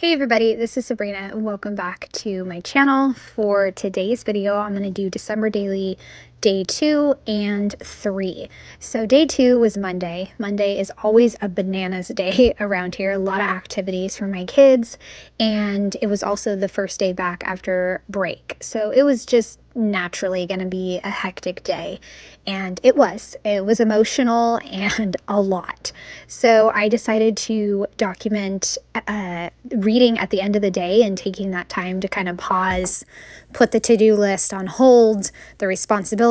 Hey everybody, this is Sabrina. Welcome back to my channel. For today's video, I'm going to do December daily day 2 and 3. So day 2 was Monday. Monday is always a bananas day around here. A lot of activities for my kids, and it was also the first day back after break. So it was just naturally going to be a hectic day, and it was emotional and a lot. So I decided to document reading at the end of the day and taking that time to kind of pause, put the to-do list on hold, the responsibilities,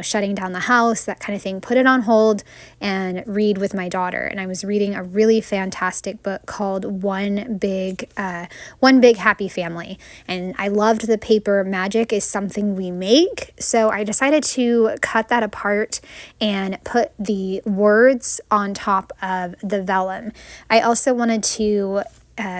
shutting down the house, that kind of thing, put it on hold and read with my daughter. And I was reading a really fantastic book called One Big Happy Family. And I loved the paper. Magic is something we make. So I decided to cut that apart and put the words on top of the vellum. I also wanted to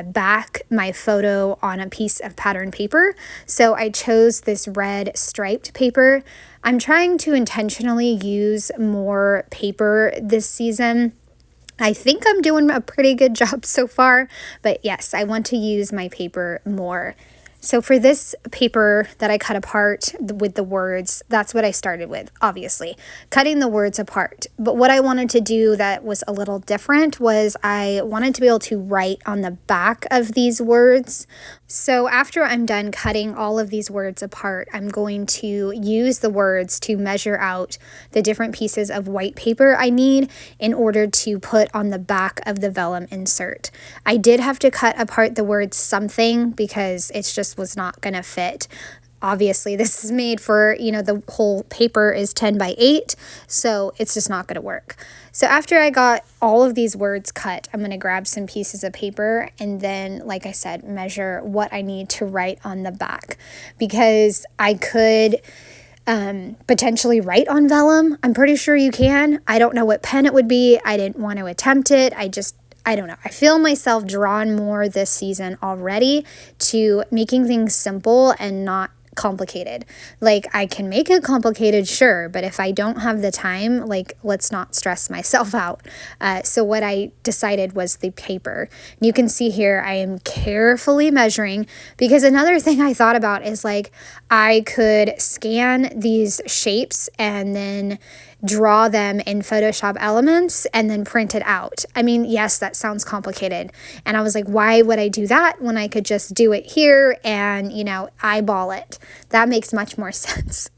back my photo on a piece of pattern paper. So I chose this red striped paper. I'm trying to intentionally use more paper this season. I think I'm doing a pretty good job so far, but yes, I want to use my paper more. So for this paper that I cut apart with the words, that's what I started with, obviously, cutting the words apart. But what I wanted to do that was a little different was I wanted to be able to write on the back of these words. So after I'm done cutting all of these words apart, I'm going to use the words to measure out the different pieces of white paper I need in order to put on the back of the vellum insert. I did have to cut apart the word something because it's just was not going to fit. Obviously, this is made for, the whole paper is 10 by 8, so it's just not going to work. So after I got all of these words cut, I'm going to grab some pieces of paper and then, like I said, measure what I need to write on the back, because I could potentially write on vellum. I'm pretty sure you can. I don't know what pen it would be. I didn't want to attempt it. I don't know. I feel myself drawn more this season already to making things simple and not complicated. Like, I can make it complicated, sure, but if I don't have the time, let's not stress myself out. So what I decided was the paper. You can see here I am carefully measuring, because another thing I thought about is I could scan these shapes and then draw them in Photoshop Elements and then print it out. I mean, yes, that sounds complicated. And I was like, why would I do that when I could just do it here and, eyeball it? That makes much more sense.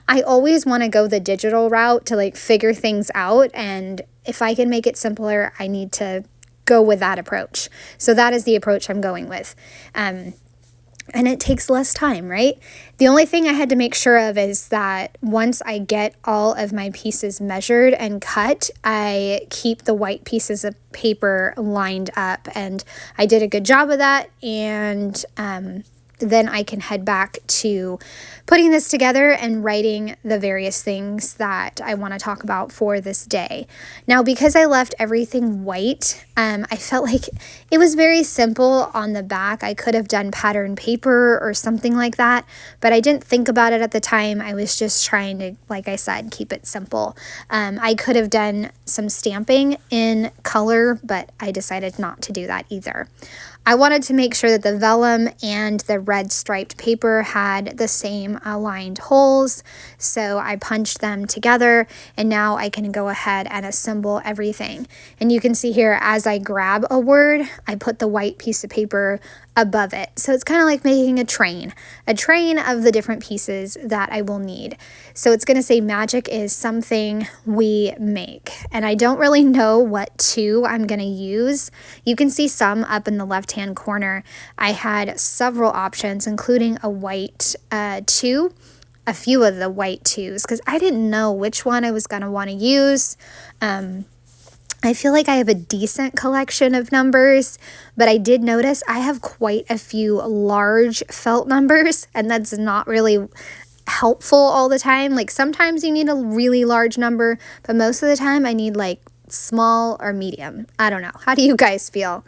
I always want to go the digital route to figure things out. And if I can make it simpler, I need to go with that approach. So that is the approach I'm going with. And it takes less time, right? The only thing I had to make sure of is that once I get all of my pieces measured and cut, I keep the white pieces of paper lined up. And I did a good job of that. And then I can head back to putting this together and writing the various things that I want to talk about for this day. Now, because I left everything white, I felt like it was very simple on the back. I could have done pattern paper or something like that, but I didn't think about it at the time. I was just trying to, like I said, keep it simple. I could have done some stamping in color, but I decided not to do that either. I wanted to make sure that the vellum and the red striped paper had the same aligned holes, so I punched them together, and now I can go ahead and assemble everything. And you can see here, as I grab a word, I put the white piece of paper above it. So it's kind of like making a train of the different pieces that I will need. So it's going to say magic is something we make. And I don't really know what two I'm going to use. You can see some up in the left-hand corner. I had several options, including a white two, a few of the white twos, because I didn't know which one I was going to want to use. I feel like I have a decent collection of numbers, but I did notice I have quite a few large felt numbers, and that's not really helpful all the time. Sometimes you need a really large number, but most of the time I need small or medium. I don't know. How do you guys feel?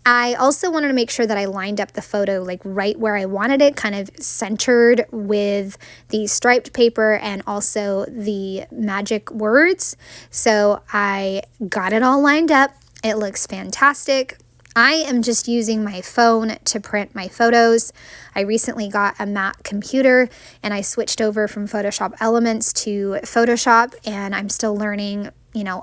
I also wanted to make sure that I lined up the photo right where I wanted it, kind of centered with the striped paper and also the magic words. So I got it all lined up. It looks fantastic. I am just using my phone to print my photos. I recently got a Mac computer and I switched over from Photoshop Elements to Photoshop, and I'm still learning,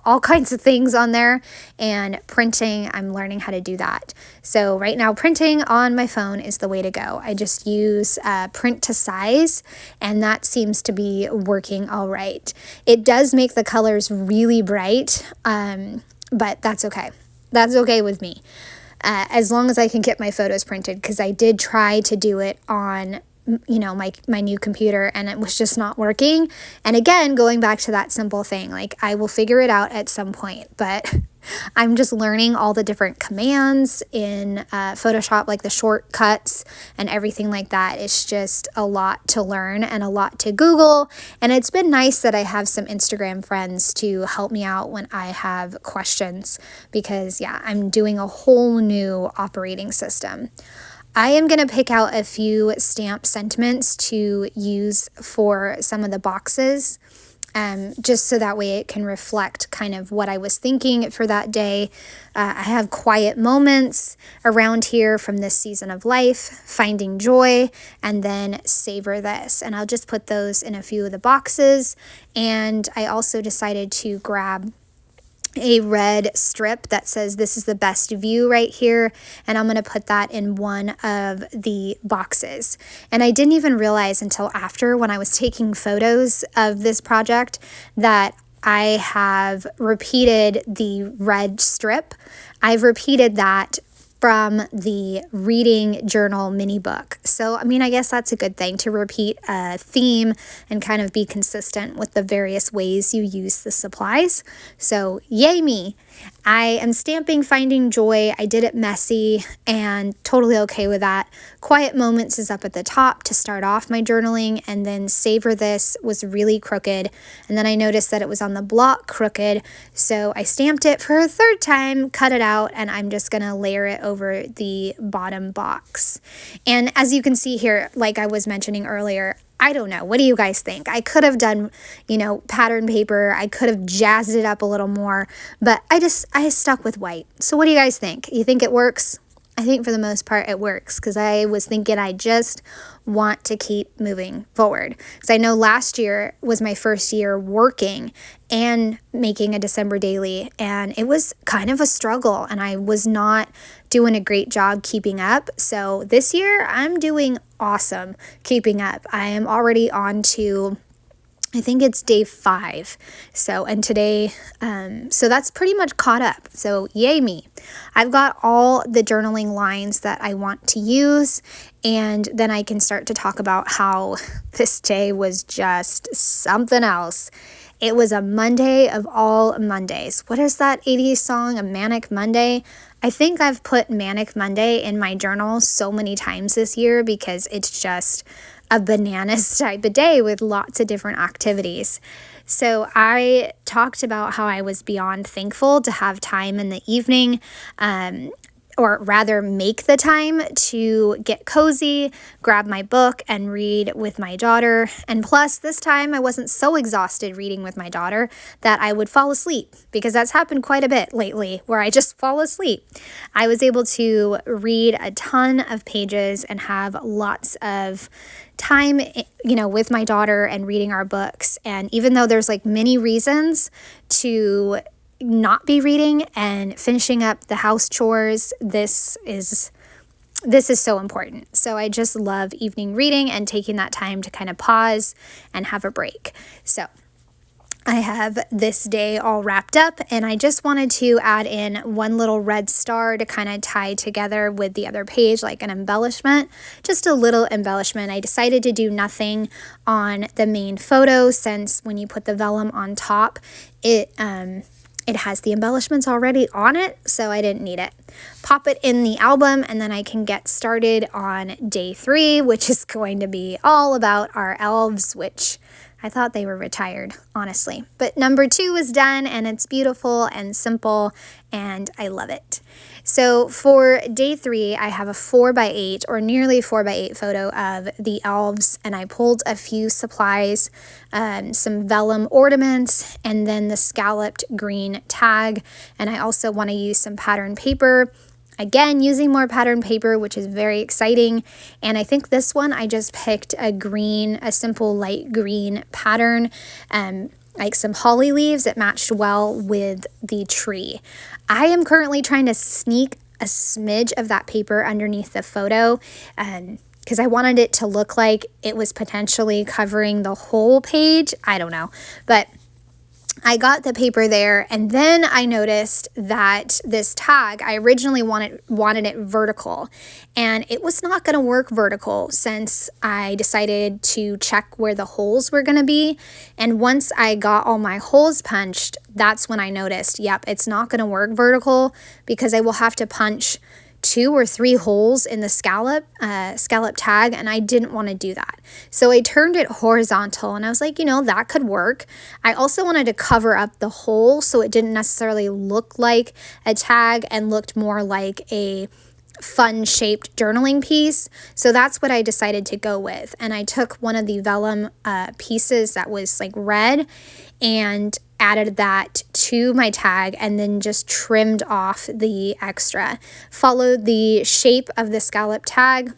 all kinds of things on there, and printing, I'm learning how to do that. So right now printing on my phone is the way to go. I just use print to size, and that seems to be working all right. It does make the colors really bright, but that's okay. That's okay with me. As long as I can get my photos printed, because I did try to do it on my new computer, and it was just not working. And again, going back to that simple thing, like, I will figure it out at some point, but I'm just learning all the different commands in Photoshop, like the shortcuts and everything like that. It's just a lot to learn and a lot to Google. And it's been nice that I have some Instagram friends to help me out when I have questions, because I'm doing a whole new operating system. I am going to pick out a few stamp sentiments to use for some of the boxes, just so that way it can reflect kind of what I was thinking for that day. I have quiet moments around here from this season of life, finding joy, and then savor this. And I'll just put those in a few of the boxes. And I also decided to grab a red strip that says "This is the best view" right here, and I'm going to put that in one of the boxes. And I didn't even realize until after, when I was taking photos of this project, that I have repeated the red strip. I've repeated that from the reading journal mini book. So, I guess that's a good thing, to repeat a theme and kind of be consistent with the various ways you use the supplies. So, yay me. I am stamping Finding Joy. I did it messy and totally okay with that. Quiet Moments is up at the top to start off my journaling, and then Savor This was really crooked. And then I noticed that it was on the block crooked, so I stamped it for a third time, cut it out, and I'm just going to layer it over the bottom box. And as you can see here, like I was mentioning earlier, I don't know. What do you guys think? I could have done, pattern paper. I could have jazzed it up a little more, but I stuck with white. So what do you guys think? You think it works? I think for the most part it works, because I was thinking I just want to keep moving forward. Because I know last year was my first year working and making a December daily, and it was kind of a struggle, and I was not doing a great job keeping up. So this year I'm doing awesome keeping up. I am already on to, I think it's day 5. And today, so that's pretty much caught up. So yay me. I've got all the journaling lines that I want to use, and then I can start to talk about how this day was just something else. It was a Monday of all Mondays. What is that 80s song, A Manic Monday? I think I've put Manic Monday in my journal so many times this year, because it's just a bananas type of day with lots of different activities. So I talked about how I was beyond thankful to have time in the evening, or rather make the time to get cozy, grab my book, and read with my daughter. And plus, this time I wasn't so exhausted reading with my daughter that I would fall asleep, because that's happened quite a bit lately where I just fall asleep. I was able to read a ton of pages and have lots of time, with my daughter and reading our books. And even though there's like many reasons to not be reading and finishing up the house chores, this is so important. So I just love evening reading and taking that time to kind of pause and have a break. So I have this day all wrapped up, and I just wanted to add in one little red star to kind of tie together with the other page, like an embellishment, just a little embellishment. I decided to do nothing on the main photo, since when you put the vellum on top, it has the embellishments already on it, so I didn't need it. Pop it in the album, and then I can get started on day 3, which is going to be all about our elves, which I thought they were retired, honestly. But number 2 is done, and it's beautiful and simple, and I love it. So for day 3, I have a 4x8 or nearly 4x8 photo of the elves, and I pulled a few supplies, some vellum ornaments, and then the scalloped green tag. And I also want to use some pattern paper. Again, using more pattern paper, which is very exciting. And I think this one, I just picked a simple light green pattern, like some holly leaves. It matched well with the tree. I am currently trying to sneak a smidge of that paper underneath the photo, because I wanted it to look like it was potentially covering the whole page. I don't know, but I got the paper there, and then I noticed that this tag, I originally wanted it vertical, and it was not going to work vertical since I decided to check where the holes were going to be. And once I got all my holes punched, that's when I noticed, yep, it's not going to work vertical because I will have to punch 2 or 3 holes in the scallop tag, and I didn't want to do that. So I turned it horizontal, and I was like, that could work. I also wanted to cover up the hole so it didn't necessarily look like a tag and looked more like a fun shaped journaling piece. So that's what I decided to go with. And I took one of the vellum pieces that was like red and added that to my tag, and then just trimmed off the extra. Followed the shape of the scallop tag.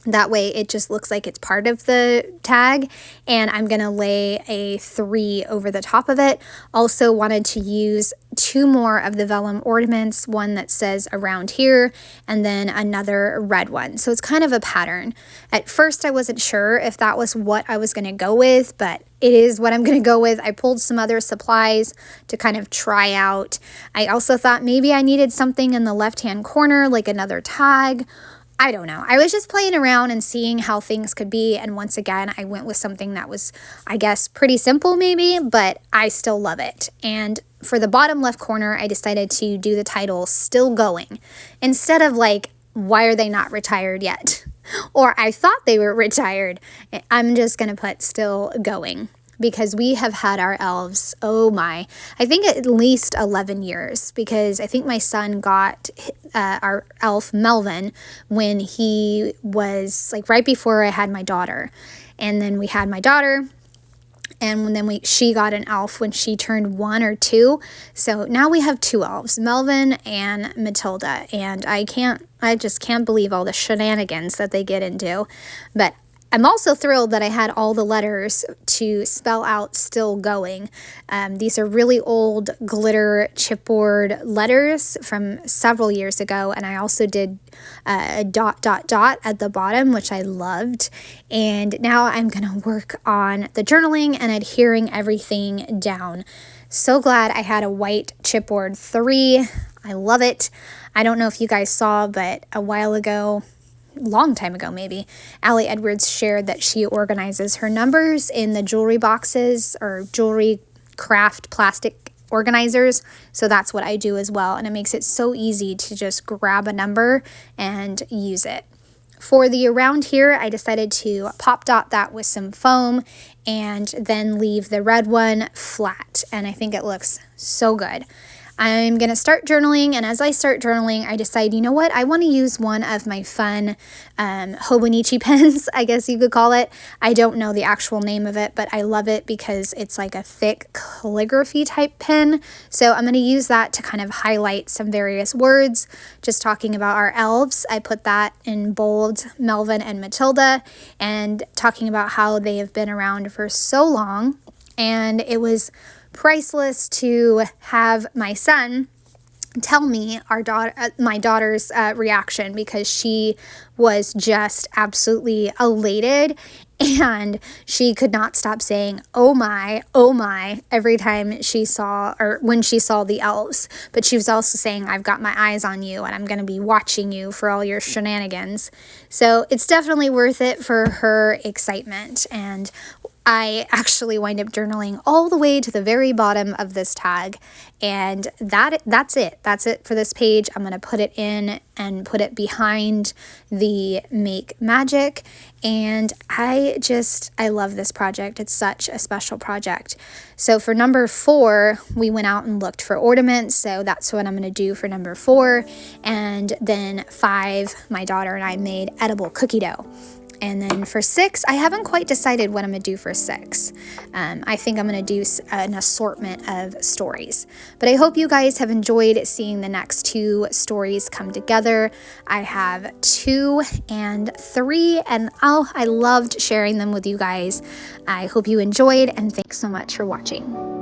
That way it just looks like it's part of the tag, and I'm going to lay a 3 over the top of it. Also wanted to use 2 more of the vellum ornaments, one that says around here and then another red one. So it's kind of a pattern. At first I wasn't sure if that was what I was going to go with, but it is what I'm going to go with. I pulled some other supplies to kind of try out. I also thought maybe I needed something in the left-hand corner, like another tag. I don't know. I was just playing around and seeing how things could be. And once again, I went with something that was, I guess, pretty simple maybe, but I still love it. And for the bottom left corner, I decided to do the title "Still Going" instead of like, "Why are they not retired yet?" Or "I thought they were retired." I'm just going to put "Still Going," because we have had our elves, I think at least 11 years, because I think my son got our elf Melvin when he was like right before I had my daughter. And then we had my daughter, and then she got an elf when she turned 1 or 2. So now we have 2 elves, Melvin and Matilda, and I just can't believe all the shenanigans that they get into. But I'm also thrilled that I had all the letters to spell out "Still Going." These are really old glitter chipboard letters from several years ago, and I also did a ... at the bottom, which I loved. And now I'm going to work on the journaling and adhering everything down. So glad I had a white chipboard 3. I love it. I don't know if you guys saw, but a while ago, long time ago maybe, Allie Edwards shared that she organizes her numbers in the jewelry boxes or jewelry craft plastic organizers. So that's what I do as well, and it makes it so easy to just grab a number and use it. For the around here, I decided to pop dot that with some foam and then leave the red one flat, and I think it looks so good. I'm going to start journaling, and as I start journaling, I decide, you know what, I want to use one of my fun Hobonichi pens, I guess you could call it. I don't know the actual name of it, but I love it because it's like a thick calligraphy type pen. So I'm going to use that to kind of highlight some various words. Just talking about our elves, I put that in bold, Melvin and Matilda, and talking about how they have been around for so long. And it was priceless to have my son tell me my daughter's reaction, because she was just absolutely elated, and she could not stop saying oh my," every time she saw, or when she saw the elves. But she was also saying, "I've got my eyes on you, and I'm going to be watching you for all your shenanigans." So it's definitely worth it for her excitement. And I actually wind up journaling all the way to the very bottom of this tag, and that's it. That's it for this page. I'm going to put it in and put it behind the Make Magic, and I love this project. It's such a special project. So for number 4, we went out and looked for ornaments, so that's what I'm going to do for number 4. And then 5, my daughter and I made edible cookie dough. And then for 6, I haven't quite decided what I'm going to do for 6. I think I'm going to do an assortment of stories. But I hope you guys have enjoyed seeing the next 2 stories come together. I have 2 and 3, and I loved sharing them with you guys. I hope you enjoyed, and thanks so much for watching.